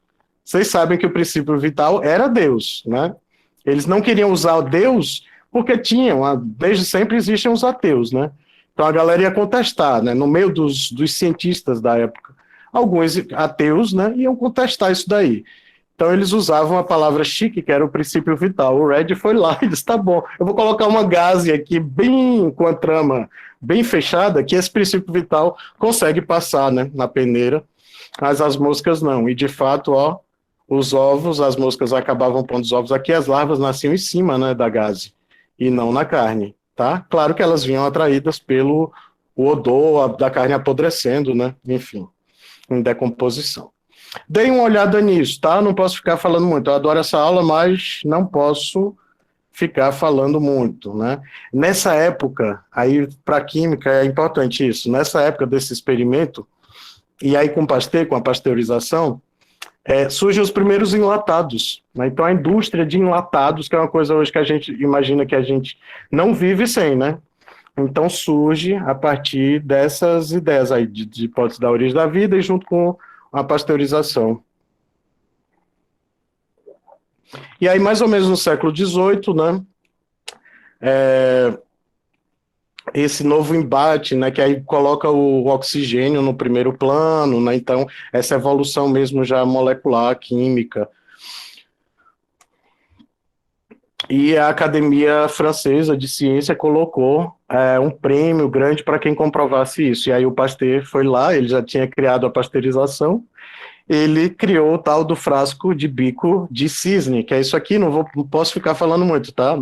Vocês sabem que o princípio vital era Deus, né? Eles não queriam usar o Deus porque desde sempre existem os ateus, né? Então a galera ia contestar, né? No meio dos cientistas da época, alguns ateus, né, iam contestar isso daí. Então eles usavam a palavra chique, que era o princípio vital. O Red foi lá e disse, tá bom, eu vou colocar uma gaze aqui bem com a trama bem fechada, que esse princípio vital consegue passar, né, na peneira, mas as moscas não. E de fato, ó, os ovos, as moscas acabavam pondo os ovos aqui, as larvas nasciam em cima, né, da gaze, e não na carne, tá? Claro que elas vinham atraídas pelo odor da carne apodrecendo, né, enfim, em decomposição. Deem uma olhada nisso, tá? Não posso ficar falando muito. Eu adoro essa aula, mas não posso ficar falando muito, né? Nessa época, aí para a química é importante isso, nessa época desse experimento, e aí com Pasteur, com a pasteurização, surgem os primeiros enlatados, né? Então a indústria de enlatados, que é uma coisa hoje que a gente imagina que a gente não vive sem, né? Então surge a partir dessas ideias aí, de hipótese da origem da vida e junto com a pasteurização. E aí, mais ou menos no século XVIII, né, esse novo embate, né, que aí coloca o oxigênio no primeiro plano, né, então essa evolução mesmo já molecular, química. E a Academia Francesa de Ciência colocou um prêmio grande para quem comprovasse isso. E aí o Pasteur foi lá, ele já tinha criado a pasteurização, ele criou o tal do frasco de bico de cisne, que é isso aqui, não posso ficar falando muito, tá?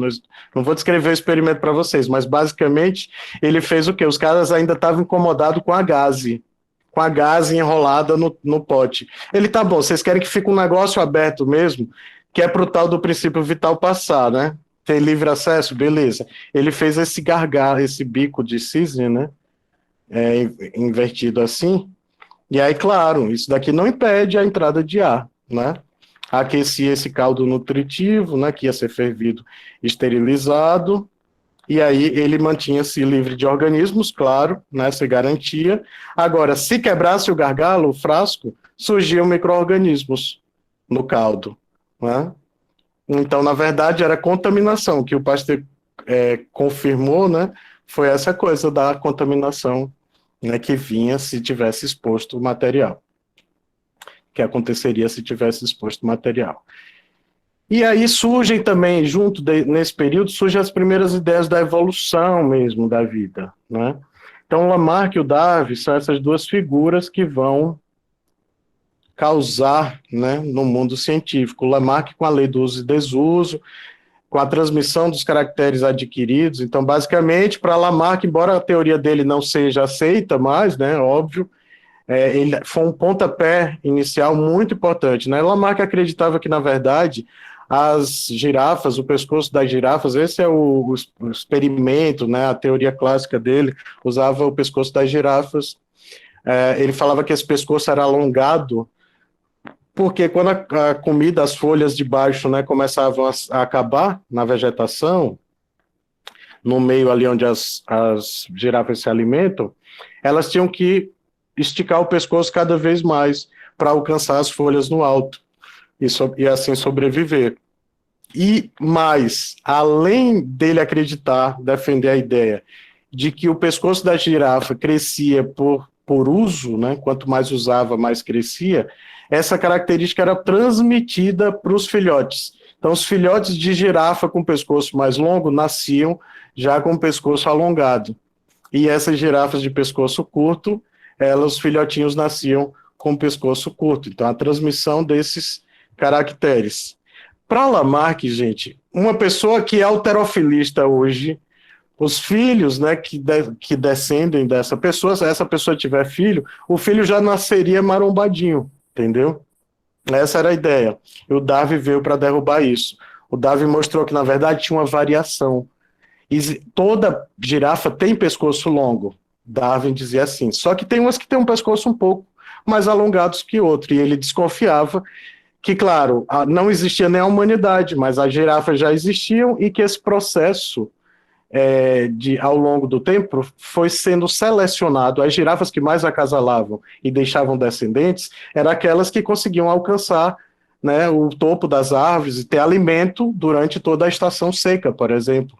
Não vou descrever o experimento para vocês, mas basicamente ele fez o quê? Os caras ainda estavam incomodados com a gaze enrolada no pote. Ele, tá bom, vocês querem que fique um negócio aberto mesmo, que é pro tal do princípio vital passar, né? Ter livre acesso, beleza. Ele fez esse gargalo, esse bico de cisne, né? Invertido assim. E aí, claro, isso daqui não impede a entrada de ar, né? Aquecia esse caldo nutritivo, né? Que ia ser fervido, esterilizado. E aí ele mantinha-se livre de organismos, claro, né, se garantia. Agora, se quebrasse o gargalo, o frasco, surgiam micro-organismos no caldo, né? Então, na verdade, era contaminação, que o Pasteur confirmou, né, foi essa coisa da contaminação, né, que vinha se tivesse exposto o material, que aconteceria se tivesse exposto o material. E aí surgem também, nesse período, surgem as primeiras ideias da evolução mesmo da vida, né? Então, Lamarck e o Darwin são essas duas figuras que vão causar, né, no mundo científico. Lamarck com a lei do uso e desuso, com a transmissão dos caracteres adquiridos. Então, basicamente, para Lamarck, embora a teoria dele não seja aceita mais, né, óbvio, ele foi um pontapé inicial muito importante, né? Lamarck acreditava que, na verdade, as girafas, o pescoço das girafas, esse é o experimento, né? A teoria clássica dele usava o pescoço das girafas. Ele falava que esse pescoço era alongado, porque quando a comida, as folhas de baixo, né, começavam a acabar na vegetação, no meio ali onde as girafas se alimentam, elas tinham que esticar o pescoço cada vez mais para alcançar as folhas no alto e assim sobreviver. E mais, além dele acreditar, defender a ideia de que o pescoço da girafa crescia por uso, né? Quanto mais usava, mais crescia, essa característica era transmitida para os filhotes. Então, os filhotes de girafa com pescoço mais longo nasciam já com o pescoço alongado. E essas girafas de pescoço curto, os filhotinhos nasciam com o pescoço curto. Então, a transmissão desses caracteres. Para Lamarck, gente, uma pessoa que é halterofilista hoje, os filhos, né, que descendem dessa pessoa, se essa pessoa tiver filho, o filho já nasceria marombadinho, entendeu? Essa era a ideia. E o Darwin veio para derrubar isso. O Darwin mostrou que, na verdade, tinha uma variação. E toda girafa tem pescoço longo. Darwin dizia assim. Só que tem umas que têm um pescoço um pouco mais alongados que outro. E ele desconfiava que, claro, não existia nem a humanidade, mas as girafas já existiam e que esse processo, ao longo do tempo, foi sendo selecionado. As girafas que mais acasalavam e deixavam descendentes eram aquelas que conseguiam alcançar, né, o topo das árvores e ter alimento durante toda a estação seca, por exemplo.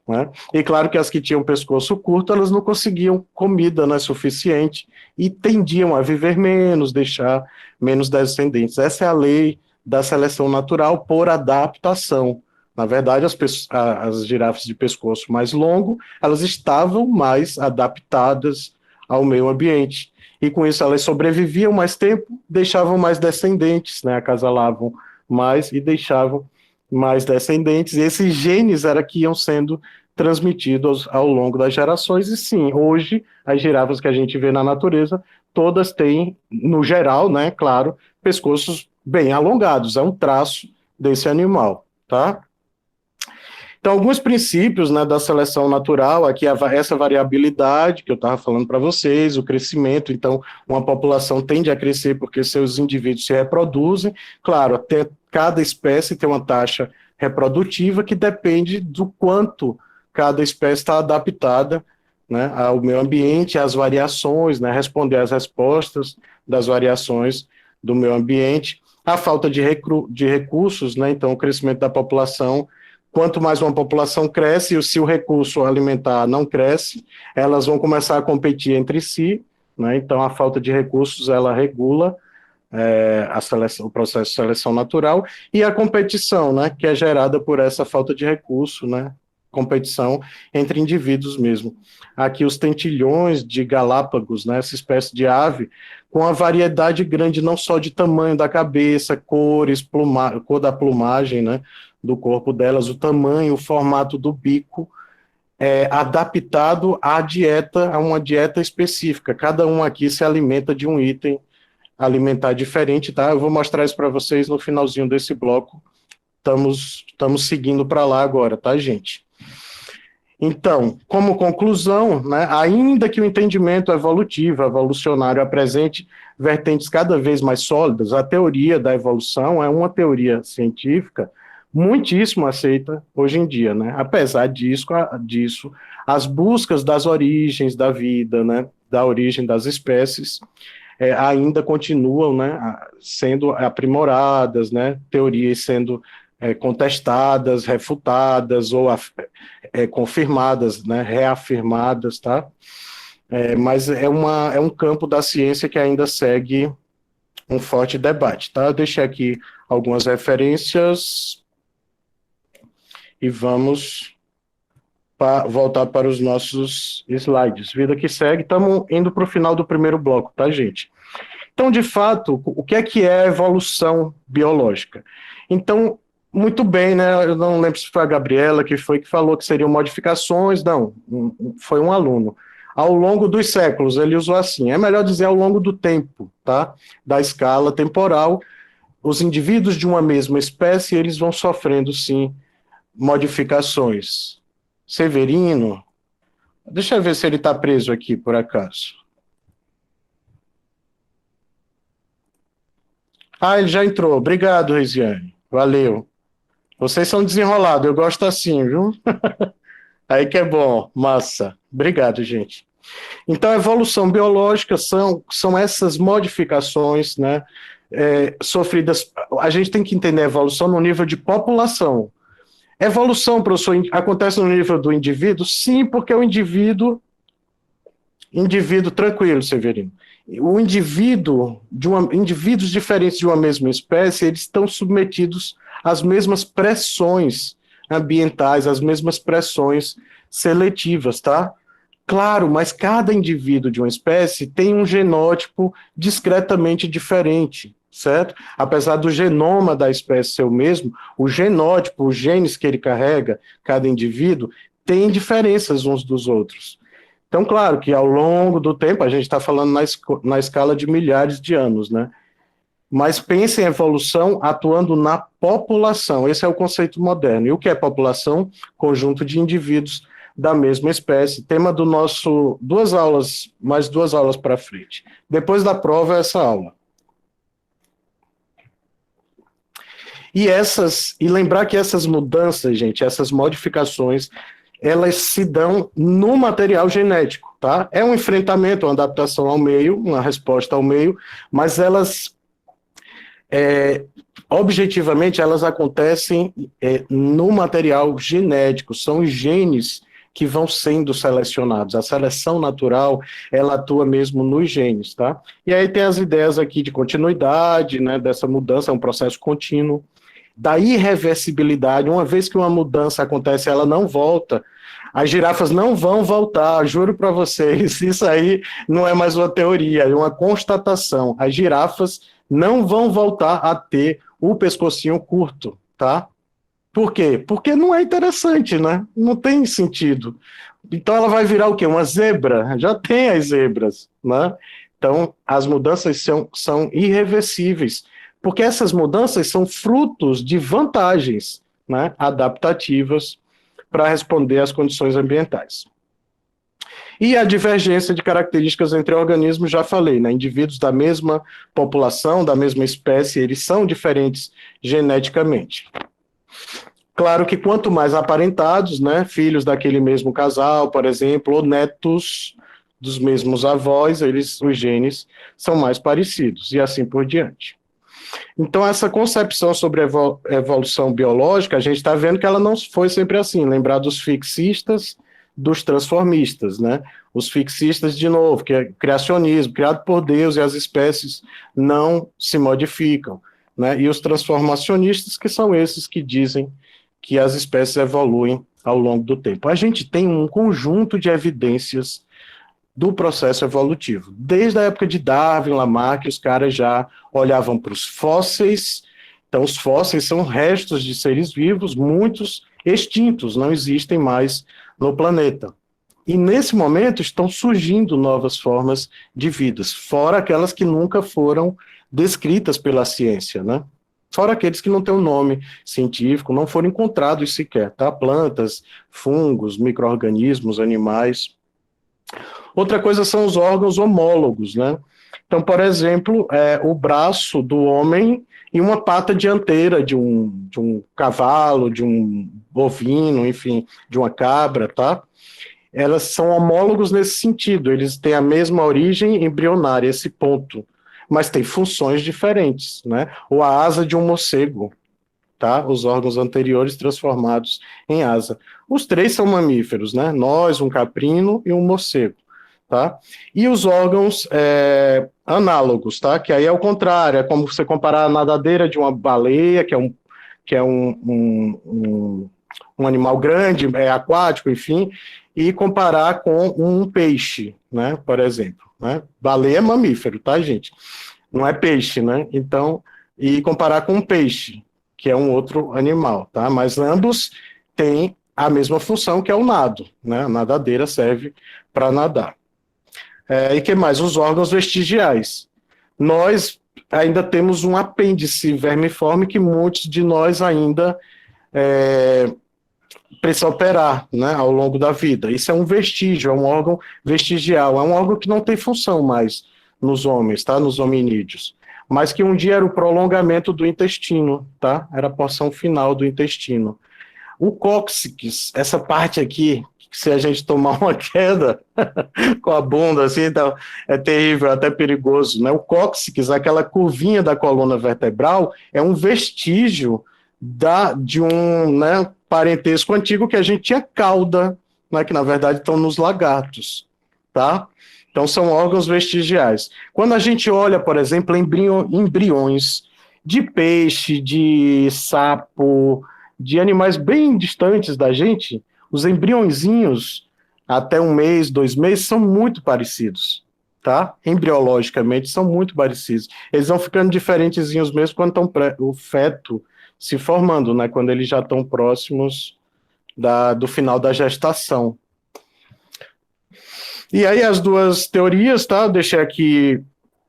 Né? E claro que as que tinham pescoço curto, elas não conseguiam comida, né, suficiente e tendiam a viver menos, deixar menos descendentes. Essa é a lei da seleção natural por adaptação. Na verdade, as girafas de pescoço mais longo, elas estavam mais adaptadas ao meio ambiente. E com isso elas sobreviviam mais tempo, deixavam mais descendentes, né, acasalavam mais e deixavam mais descendentes. E esses genes eram que iam sendo transmitidos ao longo das gerações. E sim, hoje, as girafas que a gente vê na natureza, todas têm, no geral, né, claro, pescoços bem alongados. É um traço desse animal, tá? Então, alguns princípios, né, da seleção natural, aqui essa variabilidade que eu estava falando para vocês, o crescimento. Então, uma população tende a crescer porque seus indivíduos se reproduzem. Claro, até cada espécie tem uma taxa reprodutiva que depende do quanto cada espécie está adaptada, né, ao meio ambiente, às variações, né, responder às respostas das variações do meio ambiente. A falta de recursos, né, então o crescimento da população. Quanto mais uma população cresce, e se o recurso alimentar não cresce, elas vão começar a competir entre si, né? Então a falta de recursos, ela regula o processo de seleção natural, e a competição, né, que é gerada por essa falta de recurso, né, competição entre indivíduos mesmo. Aqui os tentilhões de Galápagos, né, essa espécie de ave, com a variedade grande não só de tamanho da cabeça, cores, cor da plumagem, né, do corpo delas, o tamanho, o formato do bico, adaptado à dieta, a uma dieta específica. Cada um aqui se alimenta de um item alimentar diferente, tá? Eu vou mostrar isso para vocês no finalzinho desse bloco. Estamos seguindo para lá agora, tá, gente? Então, como conclusão, né, ainda que o entendimento evolutivo, evolucionário, apresente vertentes cada vez mais sólidas, a teoria da evolução é uma teoria científica muitíssimo aceita hoje em dia, né? Apesar disso, as buscas das origens da vida, né, da origem das espécies, ainda continuam, né, sendo aprimoradas, né, teorias sendo contestadas, refutadas ou confirmadas, né, reafirmadas, tá? Mas é um campo da ciência que ainda segue um forte debate, tá? Eu deixei aqui algumas referências e vamos voltar para os nossos slides. Vida que segue, estamos indo para o final do primeiro bloco, tá, gente? Então, de fato, o que é evolução biológica? Então, muito bem, né? Eu não lembro se foi a Gabriela que falou que seriam modificações, não, foi um aluno. Ao longo dos séculos, ele usou assim, é melhor dizer ao longo do tempo, tá? Da escala temporal, os indivíduos de uma mesma espécie, eles vão sofrendo, sim, modificações. Severino, deixa eu ver se ele está preso aqui, por acaso. Ele já entrou. Obrigado, Reisiane. Valeu. Vocês são desenrolados, eu gosto assim, viu? Aí que é bom, massa. Obrigado, gente. Então, a evolução biológica são essas modificações, né, sofridas. A gente tem que entender a evolução no nível de população. Evolução, professor, acontece no nível do indivíduo? Sim, porque o indivíduo tranquilo, Severino. O indivíduos diferentes de uma mesma espécie, eles estão submetidos às mesmas pressões ambientais, às mesmas pressões seletivas, tá? Claro, mas cada indivíduo de uma espécie tem um genótipo discretamente diferente, certo? Apesar do genoma da espécie ser o mesmo, o genótipo, os genes que ele carrega, cada indivíduo, tem diferenças uns dos outros. Então, claro que ao longo do tempo, a gente está falando na escala de milhares de anos, né? Mas pense em evolução atuando na população, esse é o conceito moderno. E o que é população? Conjunto de indivíduos da mesma espécie. Tema do nosso, mais duas aulas para frente. Depois da prova é essa aula. E lembrar que essas mudanças, gente, essas modificações, elas se dão no material genético, tá? É um enfrentamento, uma adaptação ao meio, uma resposta ao meio, mas elas, objetivamente, elas acontecem no material genético, são os genes que vão sendo selecionados. A seleção natural, ela atua mesmo nos genes, tá? E aí tem as ideias aqui de continuidade, né, dessa mudança, é um processo contínuo, da irreversibilidade, uma vez que uma mudança acontece, ela não volta, as girafas não vão voltar, juro para vocês, isso aí não é mais uma teoria, é uma constatação, as girafas não vão voltar a ter o pescocinho curto, tá? Por quê? Porque não é interessante, né? Não tem sentido. Então ela vai virar o quê? Uma zebra? Já tem as zebras, né? Então as mudanças são irreversíveis, porque essas mudanças são frutos de vantagens, né, adaptativas para responder às condições ambientais. E a divergência de características entre organismos, já falei, né, indivíduos da mesma população, da mesma espécie, eles são diferentes geneticamente. Claro que quanto mais aparentados, né, filhos daquele mesmo casal, por exemplo, ou netos dos mesmos avós, os genes são mais parecidos, e assim por diante. Então, essa concepção sobre evolução biológica, a gente está vendo que ela não foi sempre assim. Lembrar dos fixistas, dos transformistas, né? Os fixistas, de novo, que é criacionismo, criado por Deus e as espécies não se modificam, né? E os transformacionistas, que são esses que dizem que as espécies evoluem ao longo do tempo. A gente tem um conjunto de evidências do processo evolutivo. Desde a época de Darwin, Lamarck, os caras já olhavam para os fósseis. Então, os fósseis são restos de seres vivos, muitos extintos, não existem mais no planeta. E, nesse momento, estão surgindo novas formas de vidas, fora aquelas que nunca foram descritas pela ciência, né? Fora aqueles que não têm um nome científico, não foram encontrados sequer, tá? Plantas, fungos, micro-organismos, animais. Outra coisa são os órgãos homólogos, né? Então, por exemplo, o braço do homem e uma pata dianteira de um cavalo, de um bovino, enfim, de uma cabra, tá? Elas são homólogos nesse sentido, eles têm a mesma origem embrionária, esse ponto, mas têm funções diferentes, né? Ou a asa de um morcego, tá? Os órgãos anteriores transformados em asa. Os três são mamíferos, né? Nós, um caprino e um morcego, tá? E os órgãos análogos, tá? Que aí é o contrário, é como você comparar a nadadeira de uma baleia, que é um animal grande, aquático, enfim, e comparar com um peixe, né? Por exemplo, né? Baleia é mamífero, tá, gente? Não é peixe, né? Então, e comparar com um peixe, que é um outro animal, tá? Mas ambos têm a mesma função, que é o nado, né? A nadadeira serve para nadar. E que mais? Os órgãos vestigiais. Nós ainda temos um apêndice vermiforme que muitos de nós ainda precisa operar, né, ao longo da vida. Isso é um vestígio, é um órgão vestigial, é um órgão que não tem função mais nos homens, tá, nos hominídeos, mas que um dia era o prolongamento do intestino, tá, era a porção final do intestino. O cóccix, essa parte aqui, se a gente tomar uma queda com a bunda assim, então é terrível, até perigoso, né? O cóccix, aquela curvinha da coluna vertebral, é um vestígio de um, né, parentesco antigo que a gente tinha cauda, né, que na verdade estão nos lagartos, tá? Então são órgãos vestigiais. Quando a gente olha, por exemplo, embriões de peixe, de sapo, de animais bem distantes da gente, os embriõezinhos, até 1 mês, 2 meses, são muito parecidos, tá? Embriologicamente são muito parecidos. Eles vão ficando diferentezinhos mesmo quando estão o feto se formando, né? Quando eles já estão próximos do final da gestação. E aí as duas teorias, tá? Eu deixei aqui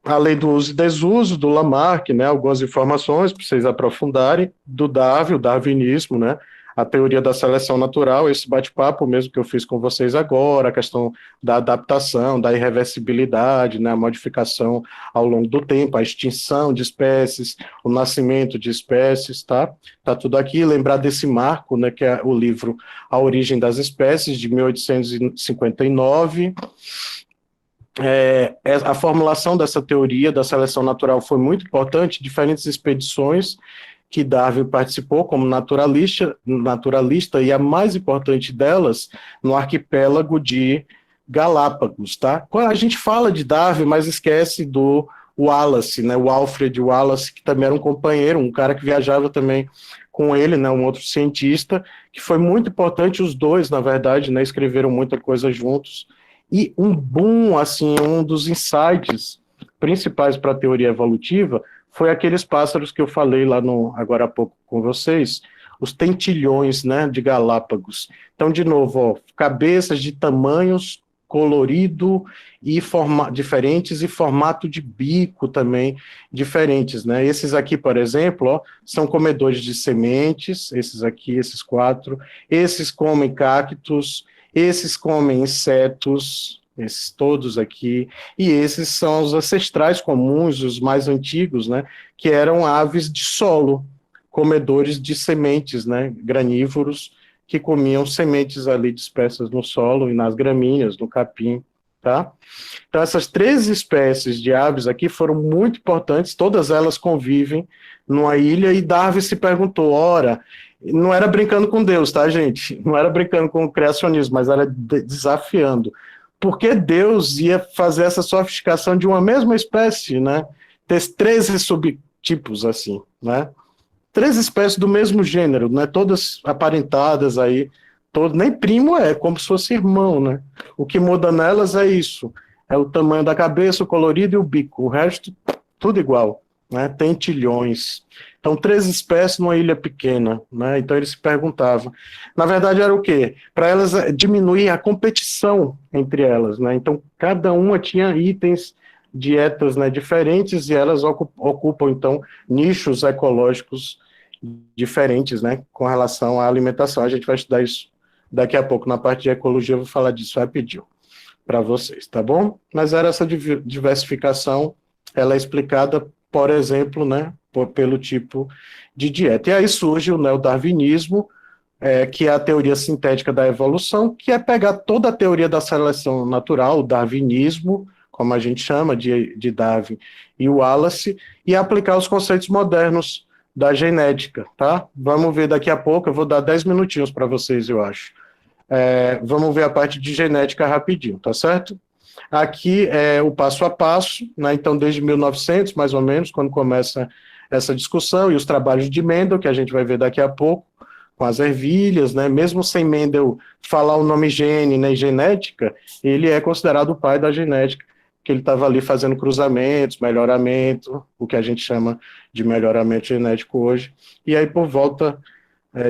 a lei do uso e desuso, do Lamarck, né? Algumas informações para vocês aprofundarem, do Darwin, o darwinismo, né? A teoria da seleção natural, esse bate-papo mesmo que eu fiz com vocês agora, a questão da adaptação, da irreversibilidade, né, a modificação ao longo do tempo, a extinção de espécies, o nascimento de espécies, tá? Tá tudo aqui. Lembrar desse marco, né, que é o livro A Origem das Espécies, de 1859. A formulação dessa teoria da seleção natural foi muito importante, diferentes expedições que Darwin participou como naturalista, e a mais importante delas no arquipélago de Galápagos, tá? Quando a gente fala de Darwin, mas esquece do Wallace, né? O Alfred Wallace, que também era um companheiro, um cara que viajava também com ele, né? Um outro cientista, que foi muito importante, os dois, na verdade, né? Escreveram muita coisa juntos. E um boom, assim, um dos insights principais para a teoria evolutiva foi aqueles pássaros que eu falei lá agora há pouco com vocês, os tentilhões, né, de Galápagos. Então, de novo, ó, cabeças de tamanhos, colorido e diferentes, e formato de bico também diferentes, né? Esses aqui, por exemplo, ó, são comedores de sementes, esses aqui, esses 4, esses comem cactos, esses comem insetos, esses todos aqui, e esses são os ancestrais comuns, os mais antigos, né, que eram aves de solo, comedores de sementes, né, granívoros, que comiam sementes ali dispersas no solo e nas gramíneas, no capim, tá? Então essas 3 espécies de aves aqui foram muito importantes, todas elas convivem numa ilha, e Darwin se perguntou, ora, não era brincando com Deus, tá, gente? Não era brincando com o criacionismo, mas era desafiando. Por que Deus ia fazer essa sofisticação de uma mesma espécie, né? Ter 13 subtipos assim, né? três espécies do mesmo gênero, né? Todas aparentadas aí, nem primo como se fosse irmão, né? O que muda nelas é isso, é o tamanho da cabeça, o colorido e o bico, o resto tudo igual, né? Tem tilhões. Então, três espécies numa ilha pequena, né? Então eles se perguntavam. Na verdade era o quê? Para elas diminuir a competição entre elas, né? Então cada uma tinha itens, dietas, né, diferentes, e elas ocupam então nichos ecológicos diferentes, né, com relação à alimentação. A gente vai estudar isso daqui a pouco na parte de ecologia, eu vou falar disso rapidinho para vocês, tá bom? Mas era essa diversificação, ela é explicada, por exemplo, né, pelo tipo de dieta. E aí surge o neodarwinismo, que é a teoria sintética da evolução, que é pegar toda a teoria da seleção natural, o darwinismo, como a gente chama, de Darwin e Wallace, e aplicar os conceitos modernos da genética, tá? Vamos ver daqui a pouco, eu vou dar 10 minutinhos para vocês, eu acho. Vamos ver a parte de genética rapidinho, tá certo? Aqui é o passo a passo, né? Então desde 1900, mais ou menos, quando começa essa discussão, e os trabalhos de Mendel, que a gente vai ver daqui a pouco, com as ervilhas, né? Mesmo sem Mendel falar o nome gene, né, genética, ele é considerado o pai da genética, que ele estava ali fazendo cruzamentos, melhoramento, o que a gente chama de melhoramento genético hoje. E aí, por volta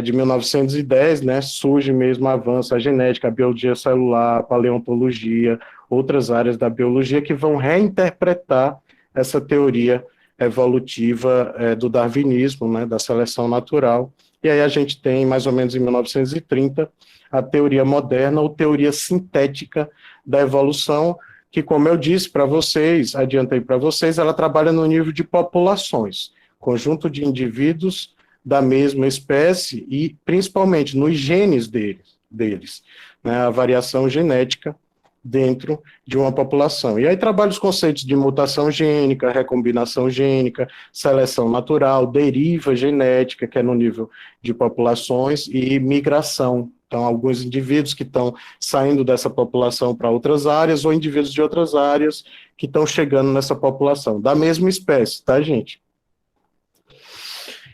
de 1910, né, surge mesmo, avança a genética, a biologia celular, a paleontologia, outras áreas da biologia que vão reinterpretar essa teoria evolutiva do darwinismo, né, da seleção natural. E aí a gente tem, mais ou menos em 1930, a teoria moderna ou teoria sintética da evolução, que, como eu disse para vocês, adiantei para vocês, ela trabalha no nível de populações, conjunto de indivíduos da mesma espécie e, principalmente, nos genes deles, né, a variação genética dentro de uma população. E aí trabalha os conceitos de mutação gênica, recombinação gênica, seleção natural, deriva genética, que é no nível de populações, e migração. Então, alguns indivíduos que estão saindo dessa população para outras áreas, ou indivíduos de outras áreas que estão chegando nessa população, da mesma espécie, tá, gente?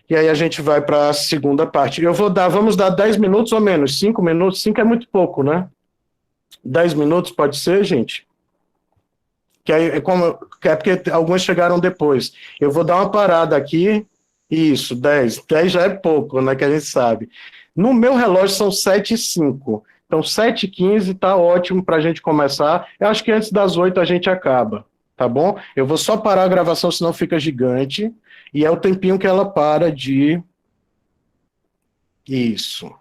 E aí a gente vai para a segunda parte. Vamos dar 10 minutos ou menos, 5 minutos, 5 é muito pouco, né? 10 minutos pode ser, gente? Que aí, é porque alguns chegaram depois. Eu vou dar uma parada aqui. Isso, 10. 10 já é pouco, né? Que a gente sabe. No meu relógio são 7h05. Então, 7h15 está ótimo para a gente começar. Eu acho que antes das 8 a gente acaba, tá bom? Eu vou só parar a gravação, senão fica gigante. E é o tempinho que ela para de... Isso.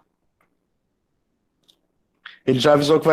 Ele já avisou que vai